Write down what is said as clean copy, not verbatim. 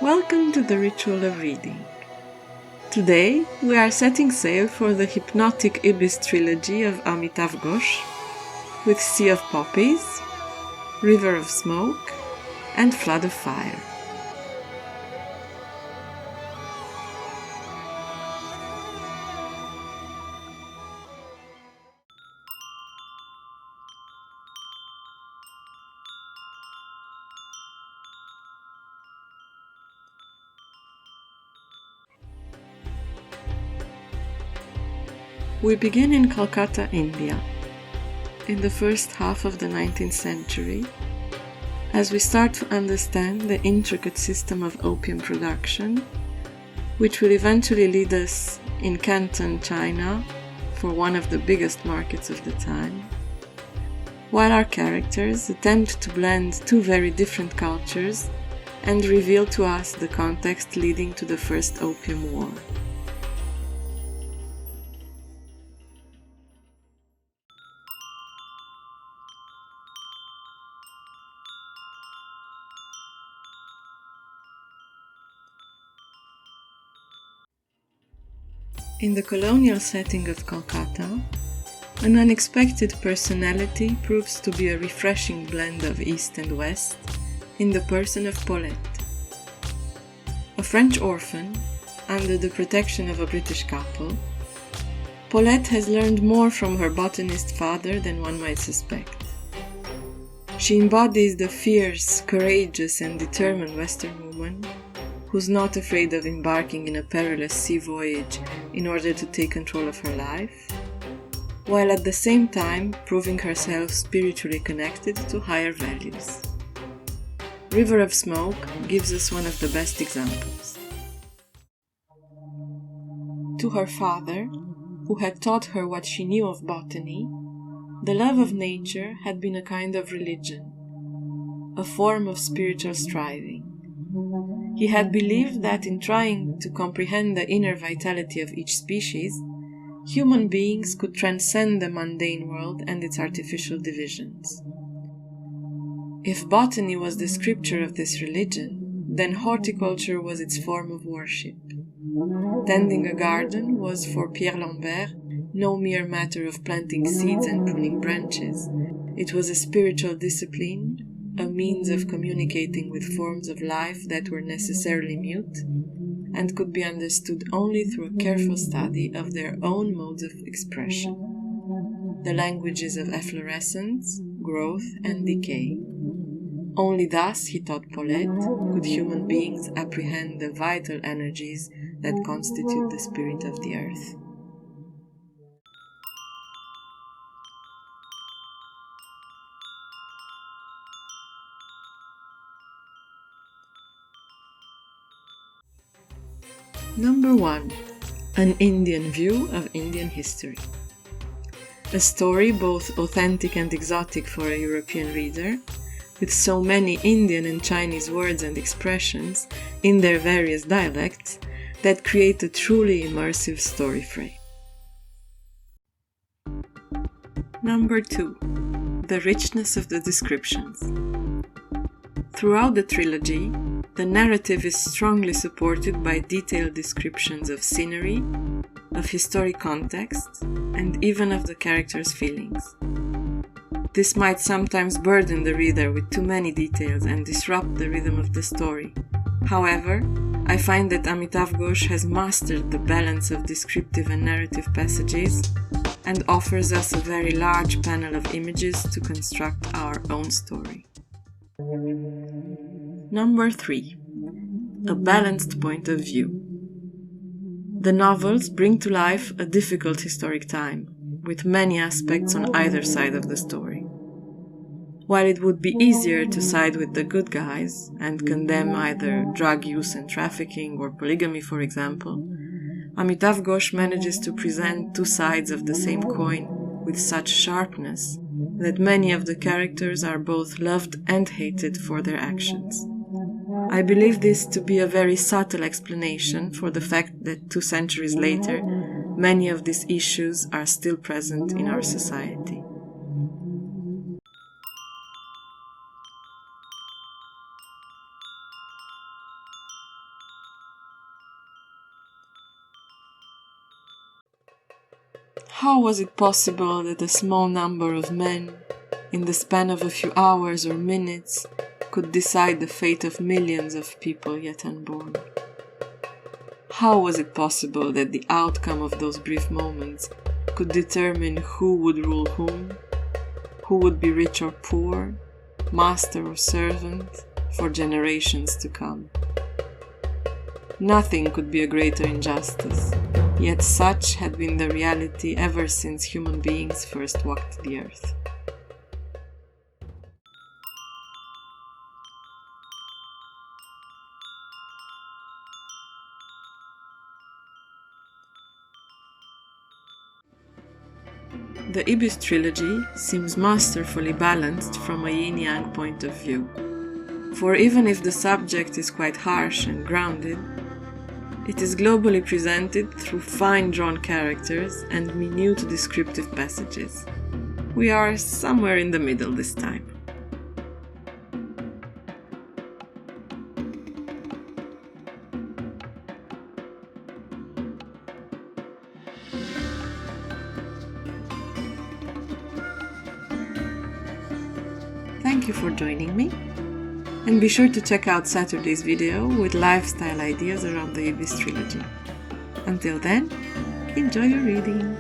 Welcome to the Ritual of Reading. Today we are setting sail for the hypnotic Ibis Trilogy of Amitav Ghosh with Sea of Poppies, River of Smoke, and Flood of Fire. We begin in Calcutta, India, in the first half of the 19th century, as we start to understand the intricate system of opium production, which will eventually lead us in Canton, China, for one of the biggest markets of the time, while our characters attempt to blend two very different cultures and reveal to us the context leading to the First Opium War. In the colonial setting of Calcutta, an unexpected personality proves to be a refreshing blend of East and West in the person of Paulette. A French orphan, under the protection of a British couple, Paulette has learned more from her botanist father than one might suspect. She embodies the fierce, courageous and determined Western woman who's not afraid of embarking in a perilous sea voyage in order to take control of her life, while at the same time proving herself spiritually connected to higher values. River of Smoke gives us one of the best examples. To her father, who had taught her what she knew of botany, the love of nature had been a kind of religion, a form of spiritual striving. He had believed that in trying to comprehend the inner vitality of each species, human beings could transcend the mundane world and its artificial divisions. If botany was the scripture of this religion, then horticulture was its form of worship. Tending a garden was for Pierre Lambert no mere matter of planting seeds and pruning branches. It was a spiritual discipline, a means of communicating with forms of life that were necessarily mute and could be understood only through a careful study of their own modes of expression, the languages of efflorescence, growth, and decay. Only thus, he taught Paulette, could human beings apprehend the vital energies that constitute the spirit of the earth. Number 1. An Indian view of Indian history. A story both authentic and exotic for a European reader, with so many Indian and Chinese words and expressions in their various dialects that create a truly immersive story frame. Number 2. The richness of the descriptions. Throughout the trilogy, the narrative is strongly supported by detailed descriptions of scenery, of historic context, and even of the characters' feelings. This might sometimes burden the reader with too many details and disrupt the rhythm of the story. However, I find that Amitav Ghosh has mastered the balance of descriptive and narrative passages and offers us a very large panel of images to construct our own story. Number 3. A balanced point of view. The novels bring to life a difficult historic time, with many aspects on either side of the story. While it would be easier to side with the good guys and condemn either drug use and trafficking or polygamy, for example, Amitav Ghosh manages to present two sides of the same coin with such sharpness that many of the characters are both loved and hated for their actions. I believe this to be a very subtle explanation for the fact that 2 centuries later, many of these issues are still present in our society. How was it possible that a small number of men, in the span of a few hours or minutes, could decide the fate of millions of people yet unborn? How was it possible that the outcome of those brief moments could determine who would rule whom, who would be rich or poor, master or servant, for generations to come? Nothing could be a greater injustice, yet such had been the reality ever since human beings first walked the earth. The Ibis Trilogy seems masterfully balanced from a yin-yang point of view, for even if the subject is quite harsh and grounded, it is globally presented through fine-drawn characters and minute descriptive passages. We are somewhere in the middle this time. Thank you for joining me, and be sure to check out Saturday's video with lifestyle ideas around the Ibis Trilogy. Until then, enjoy your reading!